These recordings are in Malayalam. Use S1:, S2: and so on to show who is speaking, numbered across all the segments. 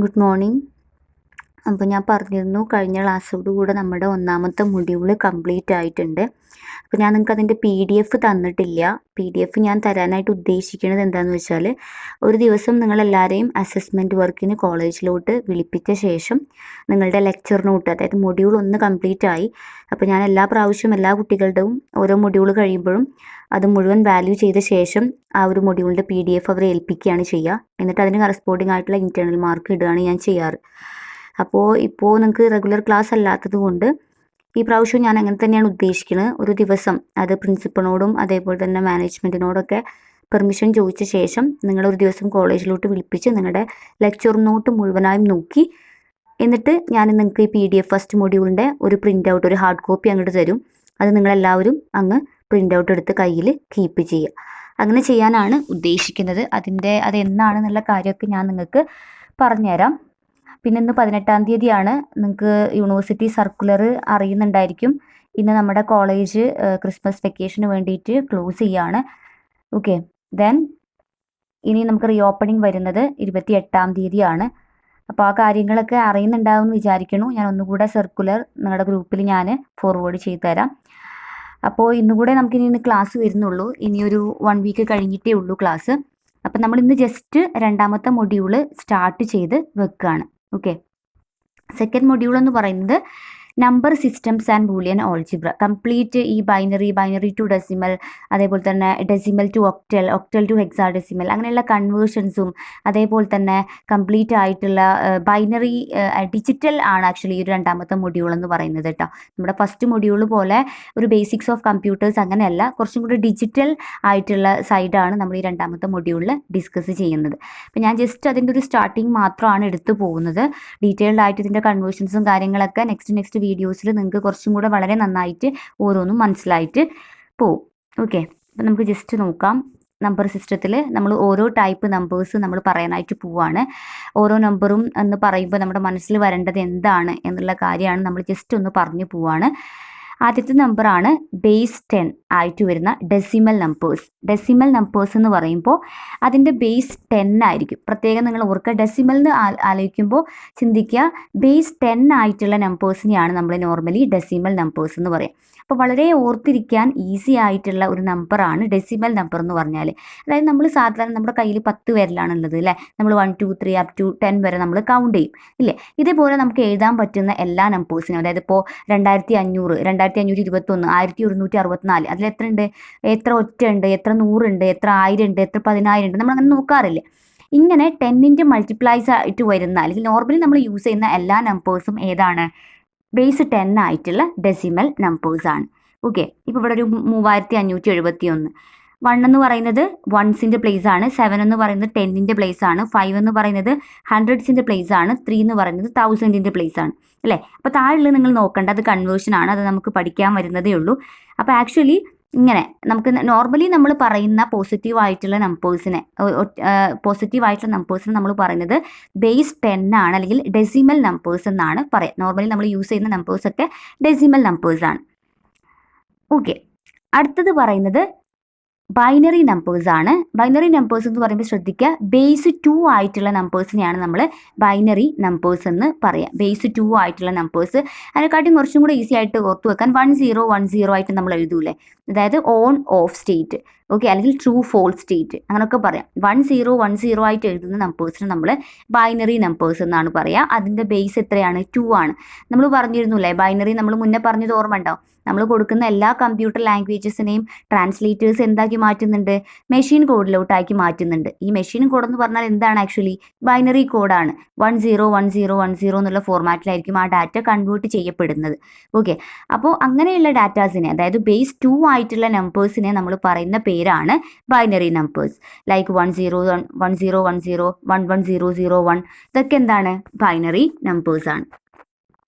S1: Good morning. അപ്പോൾ ഞാൻ പറഞ്ഞിരുന്നു കഴിഞ്ഞ ക്ലാസ്സോടുകൂടെ നമ്മുടെ ഒന്നാമത്തെ മൊഡ്യൂൾ കംപ്ലീറ്റ് ആയിട്ടുണ്ട്. അപ്പോൾ ഞാൻ നിങ്ങൾക്ക് അതിൻ്റെ PDF തന്നിട്ടില്ല. PDF ഞാൻ തരാനായിട്ട് ഉദ്ദേശിക്കുന്നത് എന്താണെന്ന് വെച്ചാൽ, ഒരു ദിവസം നിങ്ങളെല്ലാവരെയും അസസ്മെൻറ്റ് വർക്കിന് കോളേജിലോട്ട് വിളിപ്പിച്ച ശേഷം നിങ്ങളുടെ ലെക്ചർ നോട്ട്, അതായത് മൊഡ്യൂൾ 1 കംപ്ലീറ്റ് ആയി. അപ്പോൾ ഞാൻ എല്ലാ പ്രാവശ്യവും എല്ലാ കുട്ടികളുടെയും ഓരോ മൊഡ്യൂൾ കഴിയുമ്പോഴും അത് മുഴുവൻ വാല്യൂ ചെയ്ത ശേഷം ആ ഒരു മൊഡ്യൂളിൻ്റെ PDF അവരെ ഏൽപ്പിക്കുകയാണ് ചെയ്യുക. എന്നിട്ട് അതിന് കറസ്പോണ്ടിങ് ആയിട്ടുള്ള ഇൻറ്റേർണൽ മാർക്ക് ഇടുകയാണ് ഞാൻ ചെയ്യാറ്. അപ്പോൾ നിങ്ങൾക്ക് റെഗുലർ ക്ലാസ് അല്ലാത്തത് കൊണ്ട് ഈ പ്രാവശ്യം ഞാൻ അങ്ങനെ തന്നെയാണ് ഉദ്ദേശിക്കുന്നത്. ഒരു ദിവസം അത് പ്രിൻസിപ്പളിനോടും അതേപോലെ തന്നെ മാനേജ്മെൻറ്റിനോടൊക്കെ പെർമിഷൻ ചോദിച്ച ശേഷം നിങ്ങളൊരു ദിവസം കോളേജിലോട്ട് വിളിപ്പിച്ച് നിങ്ങളുടെ ലെക്ചർ നോട്ട് മുഴുവനായും നോക്കി, എന്നിട്ട് ഞാൻ നിങ്ങൾക്ക് ഈ PDF ഫസ്റ്റ് മൊഡ്യൂളിൻ്റെ ഒരു പ്രിൻ്റ് ഔട്ട്, ഒരു ഹാർഡ് കോപ്പി അങ്ങോട്ട് തരും. അത് നിങ്ങളെല്ലാവരും അങ്ങ് പ്രിൻ്റ് ഔട്ട് എടുത്ത് കയ്യിൽ കീപ്പ് ചെയ്യുക. അങ്ങനെ ചെയ്യാനാണ് ഉദ്ദേശിക്കുന്നത്. അത് എന്നാണെന്നുള്ള കാര്യമൊക്കെ ഞാൻ നിങ്ങൾക്ക് പറഞ്ഞുതരാം. പിന്നെ ഇന്ന് 18-ാം തീയതിയാണ്. നിങ്ങൾക്ക് യൂണിവേഴ്സിറ്റി സർക്കുലർ അറിയുന്നുണ്ടായിരിക്കും. ഇന്ന് നമ്മുടെ കോളേജ് ക്രിസ്മസ് വെക്കേഷന് വേണ്ടിയിട്ട് ക്ലോസ് ചെയ്യാണ്. ഓക്കെ, ദെൻ ഇനി നമുക്ക് റീ ഓപ്പണിംഗ് വരുന്നത് 28-ാം തീയതിയാണ്. അപ്പോൾ ആ കാര്യങ്ങളൊക്കെ അറിയുന്നുണ്ടാവും എന്ന് വിചാരിക്കുന്നു. ഞാൻ ഒന്നുകൂടെ സർക്കുലർ നിങ്ങളുടെ ഗ്രൂപ്പിൽ ഞാൻ ഫോർവേഡ് ചെയ്തു തരാം. അപ്പോൾ ഇന്നുകൂടെ നമുക്കിനി ക്ലാസ് വരുന്നുള്ളൂ. ഇനിയൊരു 1 വീക്ക് കഴിഞ്ഞിട്ടേ ഉള്ളൂ ക്ലാസ്. അപ്പം നമ്മൾ ഇന്ന് ജസ്റ്റ് രണ്ടാമത്തെ മൊഡ്യൂൾ സ്റ്റാർട്ട് ചെയ്ത് വെക്കുകയാണ്. ഓക്കെ, സെക്കൻഡ് മൊഡ്യൂൾ എന്ന് പറയുന്നത് number systems and Boolean algebra. Complete ഈ ബൈനറി ടു ഡെസിമൽ, അതേപോലെ തന്നെ decimal to octal, octal to hexadecimal, അങ്ങനെയുള്ള കൺവേർഷൻസും അതേപോലെ തന്നെ കംപ്ലീറ്റ് ആയിട്ടുള്ള ബൈനറി ഡിജിറ്റൽ ആണ് ആക്ച്വലി ഈ ഒരു രണ്ടാമത്തെ മൊഡ്യൂൾ എന്ന് പറയുന്നത് കേട്ടോ. നമ്മുടെ ഫസ്റ്റ് മൊഡ്യൂൾ പോലെ ഒരു ബേസിക്സ് ഓഫ് കമ്പ്യൂട്ടേഴ്സ് അങ്ങനെയല്ല, കുറച്ചും കൂടി ഡിജിറ്റൽ ആയിട്ടുള്ള സൈഡാണ് നമ്മൾ ഈ രണ്ടാമത്തെ മൊഡ്യൂളിൽ ഡിസ്കസ് ചെയ്യുന്നത്. അപ്പോൾ ഞാൻ ജസ്റ്റ് അതിൻ്റെ ഒരു സ്റ്റാർട്ടിങ് മാത്രമാണ് എടുത്തു പോകുന്നത്. ഡീറ്റെയിൽഡ് ആയിട്ട് ഇതിൻ്റെ കൺവേർഷൻസും കാര്യങ്ങളൊക്കെ നെക്സ്റ്റ് വീഡിയോസിൽ നിങ്ങൾക്ക് കുറച്ചും കൂടെ വളരെ നന്നായിട്ട് ഓരോന്നും മനസ്സിലായിട്ട് പോവും. ഓക്കെ, അപ്പം നമുക്ക് ജസ്റ്റ് നോക്കാം. നമ്പർ സിസ്റ്റത്തിൽ നമ്മൾ ഓരോ ടൈപ്പ് നമ്പേഴ്സ് നമ്മൾ പറയാനായിട്ട് പോവാണ്. ഓരോ നമ്പറും എന്ന് പറയുമ്പോൾ നമ്മുടെ മനസ്സിൽ വരേണ്ടത് എന്താണ് എന്നുള്ള കാര്യമാണ് നമ്മൾ ജസ്റ്റ് ഒന്ന് പറഞ്ഞു പോവാണ്. ആദ്യത്തെ നമ്പറാണ് ബേസ് 10 ആയിട്ട് വരുന്ന ഡെസിമൽ നമ്പേഴ്സ്. ഡെസിമൽ നമ്പേഴ്സ് എന്ന് പറയുമ്പോൾ അതിൻ്റെ ബേസ് 10 ആയിരിക്കും. പ്രത്യേകം നിങ്ങൾ ഓർക്കുക, ഡെസിമൽ എന്ന് ആലോചിക്കുമ്പോൾ ചിന്തിക്കുക ബേസ് 10 ആയിട്ടുള്ള നമ്പേഴ്സിനെയാണ് നമ്മൾ നോർമലി ഡെസിമൽ നമ്പേഴ്സ് എന്ന് പറയും. അപ്പോൾ വളരെ ഓർത്തിരിക്കാൻ ഈസി ആയിട്ടുള്ള ഒരു നമ്പറാണ് ഡെസിമൽ നമ്പർ എന്ന് പറഞ്ഞാൽ. അതായത് നമ്മൾ സാധാരണ നമ്മുടെ കയ്യിൽ 10 വിരലാണുള്ളത് അല്ലേ, നമ്മൾ 1 2 3 അപ് ടു 10 വരെ നമ്മൾ കൗണ്ട് ചെയ്യും ഇല്ലേ. ഇതേപോലെ നമുക്ക് എഴുതാൻ പറ്റുന്ന എല്ലാ നമ്പേഴ്സിനും, അതായത് ഇപ്പോൾ 2500, 2521, 1164, അതിൽ എത്ര ഉണ്ട്, എത്ര ഒറ്റ ഉണ്ട്, എത്ര 100 ഉണ്ട്, എത്ര 1000 ഉണ്ട്, എത്ര 10,000 ഉണ്ട്, നമ്മൾ അങ്ങനെ നോക്കാറില്ലേ. ഇങ്ങനെ 10ൻ്റെ മൾട്ടിപ്ലൈസ് ആയിട്ട് വരുന്ന, അല്ലെങ്കിൽ നോർമലി നമ്മൾ യൂസ് ചെയ്യുന്ന എല്ലാ നമ്പേഴ്സും ഏതാണ്, ബേസ് 10 ആയിട്ടുള്ള ഡെസിമൽ നമ്പേഴ്സാണ്. ഓക്കെ, ഇപ്പോൾ ഇവിടെ ഒരു 3571. 1 എന്ന് പറയുന്നത് വൺസിൻ്റെ പ്ലേസ് ആണ്, 7 എന്ന് പറയുന്നത് 10ൻ്റെ പ്ലേസ് ആണ്, 5 എന്ന് പറയുന്നത് ഹൺഡ്രഡ്സിൻ്റെ പ്ലേസ് ആണ്, 3 എന്ന് പറയുന്നത് 1000ൻ്റെ പ്ലേസ് ആണ് അല്ലേ. അപ്പോൾ താഴെയുള്ളത് നിങ്ങൾ നോക്കേണ്ട, അത് കൺവേർഷൻ ആണ്, അത് നമുക്ക് പഠിക്കാൻ വരുന്നതേ ഉള്ളൂ. അപ്പോൾ ആക്ച്വലി ഇങ്ങനെ നമുക്ക് നോർമലി നമ്മൾ പറയുന്ന പോസിറ്റീവ് ആയിട്ടുള്ള നമ്പേഴ്സിനെ നമ്മൾ പറയുന്നത് ബേസ് 10 ആണ്, അല്ലെങ്കിൽ ഡെസിമൽ നമ്പേഴ്സ് എന്നാണ് പറയുക. നോർമലി നമ്മൾ യൂസ് ചെയ്യുന്ന നമ്പേഴ്സൊക്കെ ഡെസിമൽ നമ്പേഴ്സാണ്. ഓക്കെ, അടുത്തത് പറയുന്നത് ബൈനറി നമ്പേഴ്സ് ആണ്. ബൈനറി നമ്പേഴ്സ് എന്ന് പറയുമ്പോൾ ശ്രദ്ധിക്കുക, ബേസ് 2 ആയിട്ടുള്ള നമ്പേഴ്സിനെയാണ് നമ്മൾ ബൈനറി നമ്പേഴ്സ് എന്ന് പറയുക. ബേസ് 2 ആയിട്ടുള്ള നമ്പേഴ്സ് അതിനെക്കാട്ടും കുറച്ചും കൂടെ ഈസി ആയിട്ട് ഓർത്ത് വെക്കാൻ 1010 ആയിട്ട് നമ്മൾ എഴുതൂലേ, അതായത് ഓൺ ഓഫ് സ്റ്റേറ്റ്, ഓക്കെ, അല്ലെങ്കിൽ ട്രൂ ഫോൾസ് സ്റ്റേറ്റ്, അങ്ങനെയൊക്കെ പറയാം. 1010 ആയിട്ട് എഴുതുന്ന നമ്പേഴ്സിന് നമ്മൾ ബൈനറി നമ്പേഴ്സ് എന്നാണ് പറയുക. അതിൻ്റെ ബേസ് എത്രയാണ്, 2 ആണ്. നമ്മൾ പറഞ്ഞിരുന്നു അല്ലേ, ബൈനറി നമ്മൾ മുന്നേ പറഞ്ഞത് ഓർമ്മ ഉണ്ടാവും. നമ്മൾ കൊടുക്കുന്ന എല്ലാ കമ്പ്യൂട്ടർ ലാംഗ്വേജസിനെയും ട്രാൻസ്ലേറ്റേഴ്സ് എന്താക്കി മാറ്റുന്നുണ്ട്, മെഷീൻ കോഡിലോട്ടാക്കി മാറ്റുന്നുണ്ട്. ഈ മെഷീൻ കോഡ് എന്ന് പറഞ്ഞാൽ എന്താണ്, ആക്ച്വലി ബൈനറി കോഡാണ്. 101010 എന്നുള്ള ഫോർമാറ്റിലായിരിക്കും ആ ഡാറ്റ കൺവേർട്ട് ചെയ്യപ്പെടുന്നത്. ഓക്കെ, അപ്പോൾ അങ്ങനെയുള്ള ഡാറ്റാസിനെ, അതായത് ബേസ് 2 ആയിട്ടുള്ള നമ്പേഴ്സിനെ നമ്മൾ പറയുന്ന പേരാണ് ബൈനറി നമ്പേഴ്സ്. ലൈക്ക് 101010 11001, ഇതൊക്കെ എന്താണ്, ബൈനറി നമ്പേഴ്സാണ്.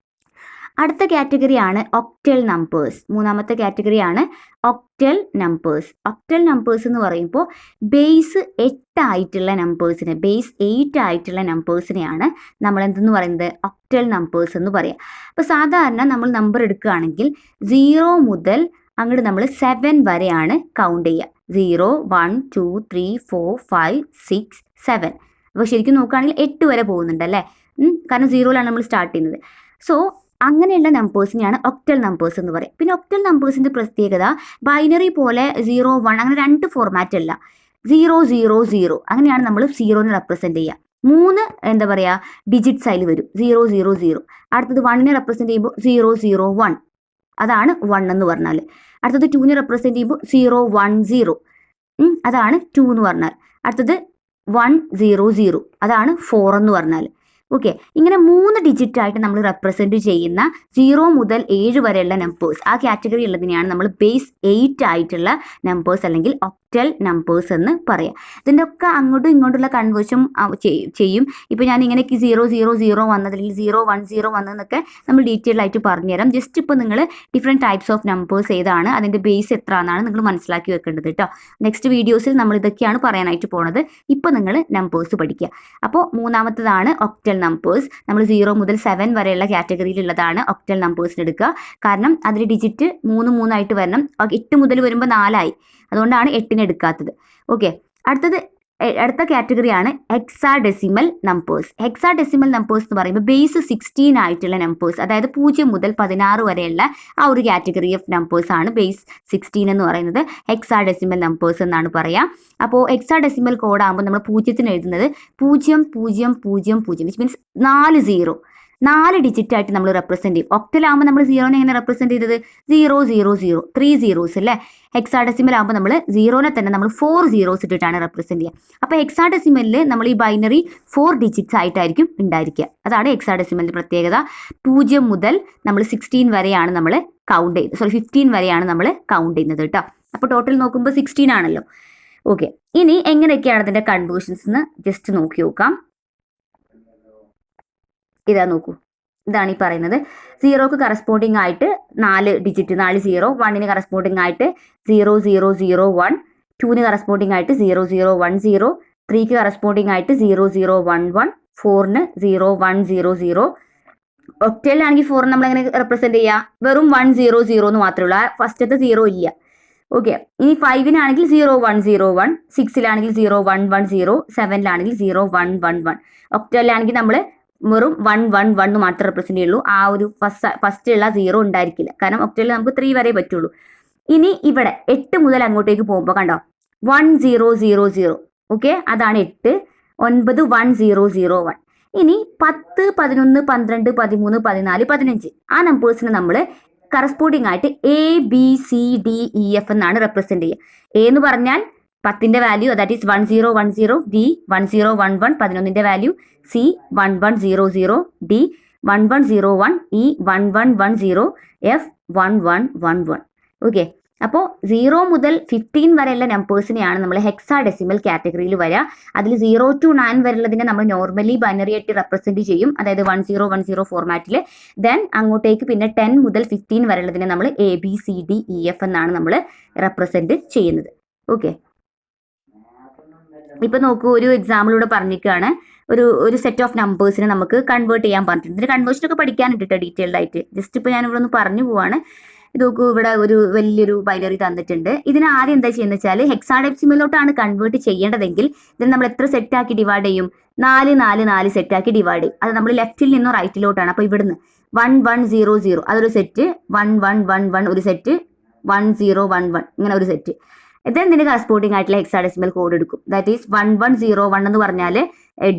S1: അടുത്ത കാറ്റഗറിയാണ് ഒക്ടൽ നമ്പേഴ്സ്. മൂന്നാമത്തെ കാറ്റഗറിയാണ് ഒക്ടൽ നമ്പേഴ്സ്. ഒക്ടൽ നമ്പേഴ്സ് എന്ന് പറയുമ്പോൾ ബേസ് 8 ആയിട്ടുള്ള നമ്പേഴ്സിനെ, ബേസ് 8 ആയിട്ടുള്ള നമ്പേഴ്സിനെയാണ് നമ്മൾ എന്തെന്ന് പറയുന്നത്, ഒക്ടൽ നമ്പേഴ്സ് എന്ന് പറയാം. അപ്പോൾ സാധാരണ നമ്മൾ നമ്പർ എടുക്കുകയാണെങ്കിൽ 0 മുതൽ അങ്ങോട്ട് നമ്മൾ 7 വരെയാണ് കൗണ്ട് ചെയ്യുക. 0 1 2 3 4 5 6 7 അപ്പോൾ ശരിക്കും നോക്കുകയാണെങ്കിൽ 8 വരെ പോകുന്നുണ്ട് അല്ലേ, കാരണം 0യിലാണ് നമ്മൾ സ്റ്റാർട്ട് ചെയ്യുന്നത്. സോ അങ്ങനെയുള്ള നമ്പേഴ്സിനെയാണ് ഒക്ടൽ നമ്പേഴ്സ് എന്ന് പറയും. പിന്നെ ഒക്ടൽ നമ്പേഴ്സിൻ്റെ പ്രത്യേകത ബൈനറി പോലെ 0 1 അങ്ങനെ 2 ഫോർമാറ്റ് അല്ല, 0 0 0 അങ്ങനെയാണ് നമ്മൾ 0നെ റെപ്രസെൻറ്റ് ചെയ്യുക. 3 എന്താ പറയുക ഡിജിറ്റ്സ് അതിൽ വരും, 0 0 0. അടുത്തത് 1നെ റെപ്രസെൻറ്റ് ചെയ്യുമ്പോൾ 0 0 1, അതാണ് 1 എന്ന് പറഞ്ഞാൽ. അടുത്തത് 2നെ റെപ്രസെൻറ്റ് ചെയ്യുമ്പോൾ 0 1 0, അതാണ് 2 എന്ന് പറഞ്ഞാൽ. അടുത്തത് 1 0 0, അതാണ് 4 എന്ന് പറഞ്ഞാൽ. ഓക്കെ, ഇങ്ങനെ 3 ഡിജിറ്റ് ആയിട്ട് നമ്മൾ റെപ്രസെൻറ്റ് ചെയ്യുന്ന 0 മുതൽ 7 വരെയുള്ള നമ്പേഴ്സ്, ആ കാറ്റഗറി ഉള്ളതിനെയാണ് നമ്മൾ ബേസ് 8 ആയിട്ടുള്ള നമ്പേഴ്സ് അല്ലെങ്കിൽ ഒക്ടൽ നമ്പേഴ്സ് എന്ന് പറയാം. ഇതിൻ്റെ ഒക്കെ അങ്ങോട്ടും ഇങ്ങോട്ടുള്ള കൺവേർഷൻ ചെയ്യും. ഇപ്പോൾ ഞാൻ ഇങ്ങനെയൊക്കെ 0 0 0 വന്നത് അല്ലെങ്കിൽ 0 1 0 വന്നതെന്നൊക്കെ നമ്മൾ ഡീറ്റെയിൽ ആയിട്ട് പറഞ്ഞുതരാം. ജസ്റ്റ് ഇപ്പോൾ നിങ്ങൾ ഡിഫറെൻറ്റ് ടൈപ്സ് ഓഫ് നമ്പേഴ്സ് ഏതാണ്, അതിൻ്റെ ബേസ് എത്ര എന്നാണ് നിങ്ങൾ മനസ്സിലാക്കി വെക്കേണ്ടത് കേട്ടോ. നെക്സ്റ്റ് വീഡിയോസിൽ നമ്മൾ ഇതൊക്കെയാണ് പറയാനായിട്ട് പോണത്. ഇപ്പോൾ നിങ്ങൾ നമ്പേഴ്സ് പഠിക്കുക. അപ്പോൾ മൂന്നാമത്തതാണ് ഒക്ടൽ നമ്പേഴ്സ്. നമ്മൾ 0 മുതൽ 7 വരെയുള്ള കാറ്റഗറിയിലുള്ളതാണ് ഒക്ടൽ നമ്പേഴ്സിന് എടുക്കുക. കാരണം അതിൽ ഡിജിറ്റ് 3 3 ആയിട്ട് വരണം. 8 മുതൽ വരുമ്പോൾ 4 ആയി, അതുകൊണ്ടാണ് 8നെ എടുക്കാത്തത്. ഓക്കെ, അടുത്ത കാറ്റഗറിയാണ് ഹെക്സാഡെസിമൽ നമ്പേഴ്സ്. ഹെക്സാഡെസിമൽ നമ്പേഴ്സ് എന്ന് പറയുമ്പോൾ ബേസ് 16 ആയിട്ടുള്ള നമ്പേഴ്സ്, അതായത് 0 മുതൽ 16 വരെയുള്ള ആ ഒരു കാറ്റഗറി ഓഫ് നമ്പേഴ്സ് ആണ് ബേസ് 16 എന്ന് പറയുന്നത്. ഹെക്സാഡെസിമൽ നമ്പേഴ്സ് എന്നാണ് പറയുക. അപ്പോൾ ഹെക്സാഡെസിമൽ കോഡാകുമ്പോൾ നമ്മൾ 0ന് എഴുതുന്നത് 0 0 0 0, വിച്ച് മീൻസ് 4 ഡിജിറ്റ് ആയിട്ട് നമ്മൾ റെപ്രസെൻറ്റ് ചെയ്യും. ഒക്ടലാകുമ്പോൾ നമ്മൾ 0നെ എങ്ങനെ റെപ്രസെൻറ്റ് ചെയ്തത് 0 0 0, 3 zeros അല്ലേ. ഹെക്സാഡെസിമൽ ആകുമ്പോൾ നമ്മൾ 0നെ തന്നെ നമ്മൾ 4 zeros ഇട്ടിട്ടാണ് റെപ്രസെൻറ്റ് ചെയ്യുക. അപ്പോൾ ഹെക്സാഡെസിമലിൽ നമ്മൾ ഈ ബൈനറി 4 ഡിജിറ്റ്സ് ആയിട്ടായിരിക്കും ഉണ്ടായിരിക്കുക. അതാണ് ഹെക്സാഡെസിമലിൻ്റെ പ്രത്യേകത. 0 മുതൽ നമ്മൾ 16 വരെയാണ് നമ്മൾ കൗണ്ട് ചെയ്യുന്നത്, 15 വരെയാണ് നമ്മൾ കൗണ്ട് ചെയ്യുന്നത് കേട്ടോ. അപ്പോൾ ടോട്ടൽ നോക്കുമ്പോൾ 16 ആണല്ലോ. ഓക്കെ, ഇനി എങ്ങനെയൊക്കെയാണ് അതിൻ്റെ കൺവേർഷൻസ് എന്ന് ജസ്റ്റ് നോക്കി നോക്കാം. ഇതാ നോക്കൂ, ഇതാണ് ഈ പറയുന്നത്. 0ക്ക് കറസ്പോണ്ടിങ് ആയിട്ട് 4 ഡിജിറ്റ്, 4 0. 1ന് കറസ്പോണ്ടിങ് ആയിട്ട് 0 0 0 1. 2ന് കറസ്പോണ്ടിങ് ആയിട്ട് 0 0 1 0. 3ക്ക് കറസ്പോണ്ടിങ് ആയിട്ട് 0 0 1 1. 4ന് 0 1 0 0. ഒക്ടലിലാണെങ്കിൽ 4 നമ്മൾ എങ്ങനെ റെപ്രസെൻറ്റ് ചെയ്യുക, വെറും 1 0 0 എന്ന് മാത്രമേ ഉള്ളൂ, ഫസ്റ്റത്തെ 0 ഇല്ല. ഓക്കെ, ഇനി 5നാണെങ്കിൽ 0 1 0 1. 6ലാണെങ്കിൽ 0 1 1 0. 7ലാണെങ്കിൽ 0 1 1 1. ഒക്ടലിലാണെങ്കിൽ നമ്മൾ വെറും 1 1 1 മാത്രമേ റെപ്രസെൻറ്റ് ചെയ്യുള്ളൂ. ആ ഒരു ഫസ്റ്റുള്ള 0 ഉണ്ടായിരിക്കില്ല, കാരണം ഒക്ടലിൽ നമുക്ക് 3 വരെ പറ്റുള്ളൂ. ഇനി ഇവിടെ 8 മുതൽ അങ്ങോട്ടേക്ക് പോകുമ്പോൾ കണ്ടോ 1 0 0 0. ഓക്കെ, അതാണ് 8. 9 1 0 0 1. ഇനി 10 11 12 13 14 15 ആ നമ്പേഴ്സിന് നമ്മൾ കറസ്പോണ്ടിങ് ആയിട്ട് ABCDEF എന്നാണ് റെപ്രസെൻറ്റ് ചെയ്യുക. എ എന്ന് പറഞ്ഞാൽ 10ന്റെ വാല്യൂ, ദാറ്റ് ഈസ് 1 0 1 0. ബി 1 0 1 1, 11ന്റെ value. C 1 1 0 0. D 1 1 0 1. E 1 1 1 0. F 1 1 1 1. Okay, അപ്പോൾ 0 മുതൽ 15 വരെയുള്ള നമ്പേഴ്സിനെയാണ് നമ്മൾ ഹെക്സാഡെസിമൽ കാറ്റഗറിയിൽ വരിക. അതിൽ 0 to 9 വരെയുള്ളതിനെ നമ്മൾ നോർമലി ബൈനറി ആയിട്ട് റെപ്രസെൻറ്റ് ചെയ്യും, അതായത് 1 0 1 0 ഫോർമാറ്റിൽ. ദെൻ അങ്ങോട്ടേക്ക് പിന്നെ 10 മുതൽ 15 വരെയുള്ളതിനെ നമ്മൾ ABCDEF എന്നാണ് നമ്മൾ റെപ്രസെൻറ്റ് ചെയ്യുന്നത്. ഓക്കെ, ഇപ്പം നോക്കൂ, ഒരു എക്സാമ്പിളൂടെ പറഞ്ഞിരിക്കുകയാണ്. ഒരു സെറ്റ് ഓഫ് നമ്പേഴ്സിനെ നമുക്ക് കൺവേർട്ട് ചെയ്യാൻ പറഞ്ഞിട്ടുണ്ട്. ഇതിന് കൺവേർഷനൊക്കെ പഠിക്കാനുണ്ട് കേട്ടോ, ഡീറ്റെയിൽഡ് ആയിട്ട്. ജസ്റ്റ് ഇപ്പോൾ ഞാൻ ഇവിടെ ഒന്ന് പറഞ്ഞു പോവാണ്. ഇത് നോക്കൂ, ഇവിടെ ഒരു വലിയൊരു ബൈനറി തന്നിട്ടുണ്ട്. ഇതിന് ആദ്യം എന്താ ചെയ്യുന്നത് വെച്ചാൽ ഹെക്സാഡെസിമലിലോട്ടാണ് കൺവേർട്ട് ചെയ്യേണ്ടതെങ്കിൽ ഇതിന് നമ്മൾ എത്ര സെറ്റാക്കി ഡിവൈഡ് ചെയ്യും, 4 4 4 സെറ്റാക്കി ഡിവൈഡ് ചെയ്യും. അത് നമ്മൾ ലെഫ്റ്റിൽ നിന്നും റൈറ്റിലോട്ടാണ്. അപ്പോൾ ഇവിടുന്ന് 1 1 0 0 അതൊരു സെറ്റ്, 1 1 1 1 ഒരു സെറ്റ്, 1 0 1 1 ഇങ്ങനെ ഒരു സെറ്റ്. ഇതിന് കറസ്പോണ്ടിങ് ആയിട്ടുള്ള ഹെക്സാഡെസിമൽ കോഡ് എടുക്കും. ദാറ്റ് ഈസ് 1 1 0 1 എന്ന് പറഞ്ഞാൽ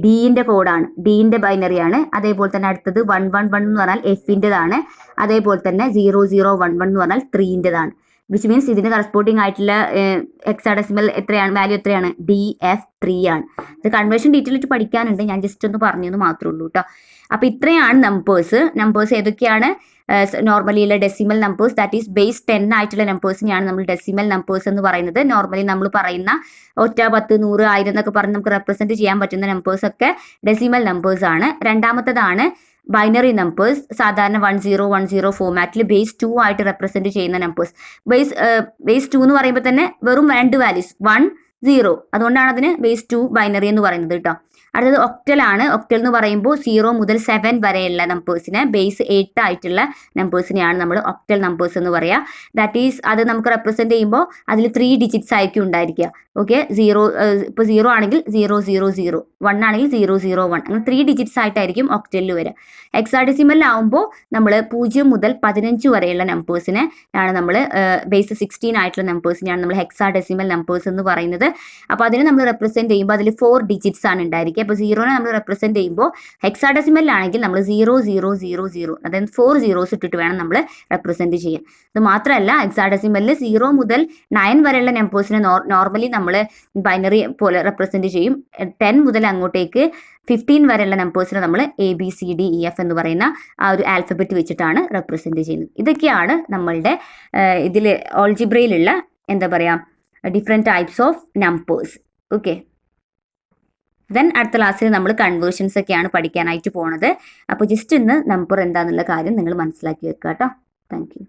S1: ഡിന്റെ കോഡാണ്, ഡിന്റെ ബൈനറിയാണ്. അതേപോലെ തന്നെ അടുത്തത് 1 1 1 എന്ന് പറഞ്ഞാൽ എഫിൻ്റെതാണ്. അതേപോലെ തന്നെ 0 0 1 1 എന്ന് പറഞ്ഞാൽ 3ൻ്റെതാണ്. വിച്ച് മീൻസ് ഇതിന് കറസ്പോണ്ടിങ് ആയിട്ടുള്ള ഹെക്സാഡെസിമൽ എത്രയാണ്, വാല്യൂ എത്രയാണ്, DF3 ആണ്. ഇത് കൺവേർഷൻ ഡീറ്റെയിൽ ആയിട്ട് പഠിക്കാനുണ്ട്, ഞാൻ ജസ്റ്റ് ഒന്ന് പറഞ്ഞത് മാത്രമേ ഉള്ളൂ കേട്ടോ. അപ്പോൾ ഇത്രയാണ് നമ്പേഴ്സ് ഏതൊക്കെയാണ് നോർമലി ഉള്ള decimal numbers, that is base 10 ആയിട്ടുള്ള നമ്പേഴ്സിനെയാണ് നമ്മൾ ഡെസിമൽ നമ്പേഴ്സ് എന്ന് പറയുന്നത്. നോർമലി നമ്മൾ പറയുന്ന 1 10 100 1000 എന്നൊക്കെ പറഞ്ഞ് നമുക്ക് റെപ്രസെൻറ്റ് ചെയ്യാൻ പറ്റുന്ന നമ്പേഴ്സ് ഒക്കെ ഡെസിമൽ നമ്പേഴ്സ് ആണ്. രണ്ടാമത്തതാണ് ബൈനറി നമ്പേഴ്സ്, സാധാരണ 1 0 1 0 ഫോമാറ്റിൽ ബേസ് 2 ആയിട്ട് റെപ്രസെൻറ്റ് ചെയ്യുന്ന നമ്പേഴ്സ്. ബേസ് 2 എന്ന് പറയുമ്പോൾ തന്നെ വെറും 2 വാല്യൂസ് 1 0, അതുകൊണ്ടാണ് അതിന് ബേസ് 2 ബൈനറി എന്ന് പറയുന്നത് കേട്ടോ. അടുത്തത് ഒക്ടൽ ആണ്. ഒക്ടൽ എന്ന് പറയുമ്പോൾ 0 മുതൽ 7 വരെയുള്ള നമ്പേഴ്സിനെ ബേസ് 8 ആയിട്ടുള്ള നമ്പേഴ്സിനെയാണ് നമ്മൾ ഒക്ടൽ നമ്പേഴ്സ് എന്ന് പറയുക. ദാറ്റ് ഈസ് അത് നമുക്ക് റെപ്രസെന്റ് ചെയ്യുമ്പോൾ അതിൽ 3 ഡിജിറ്റ്സ് ആയിരിക്കും ഉണ്ടായിരിക്കുക. ഓക്കെ, 0 ഇപ്പോൾ 0 ആണെങ്കിൽ 000, 1 ആണെങ്കിൽ 001, അങ്ങനെ 3 ഡിജിറ്റ്സ് ആയിട്ടായിരിക്കും ഒക്ടലിൽ വരിക. ഹെക്സാഡെസിമലിലാവുമ്പോൾ നമ്മൾ 0 മുതൽ 15 വരെയുള്ള നമ്പേഴ്സിനെ ആണ് നമ്മൾ ബേസ് 16 ആയിട്ടുള്ള നമ്പേഴ്സിനെയാണ് നമ്മൾ ഹെക്സാഡെസിമൽ നമ്പേഴ്സ് എന്ന് പറയുന്നത്. അപ്പോൾ അതിനെ നമ്മൾ റെപ്രസെന്റ് ചെയ്യുമ്പോൾ അതിൽ 4 ഡിജിറ്റ്സ് ആണ് ഉണ്ടായിരിക്കുക. അപ്പോൾ 0നെ നമ്മൾ റെപ്രസെന്റ് ചെയ്യുമ്പോൾ ഹെക്സാഡെസിമലിലാണെങ്കിൽ നമ്മൾ 0000, അതായത് 4 zeros ഇട്ടിട്ട് വേണം നമ്മൾ റെപ്രസെന്റ് ചെയ്യാൻ. ഇത് മാത്രമല്ല, ഹെക്സാഡെസിമലിൽ 0 മുതൽ 9 വരെയുള്ള നമ്പേഴ്സിനെ നോർമലി നമ്മൾ ബൈനറി പോലെ റെപ്രസെന്റ് ചെയ്യും. 10 മുതൽ അങ്ങോട്ടേക്ക് 15 വരെയുള്ള നമ്പേഴ്സിനെ നമ്മൾ ABCDEF എന്ന് പറയുന്ന ആ ഒരു ആൽഫബറ്റ് വെച്ചിട്ടാണ് റെപ്രസെന്റ് ചെയ്യുന്നത്. ഇതൊക്കെയാണ് നമ്മളുടെ ഇതിൽ ഓൾജിബ്രയിലുള്ള എന്താ പറയുക different types of numbers. Okay, then അടുത്ത ക്ലാസ്സിൽ നമ്മൾ കൺവേർഷൻസ് ഒക്കെയാണ് പഠിക്കാനായിട്ട് പോണത്. അപ്പോൾ ജസ്റ്റ് ഇന്ന് നമ്പർ എന്താണെന്നുള്ള കാര്യം നിങ്ങൾ മനസ്സിലാക്കി വെക്കുക കേട്ടോ. Thank you.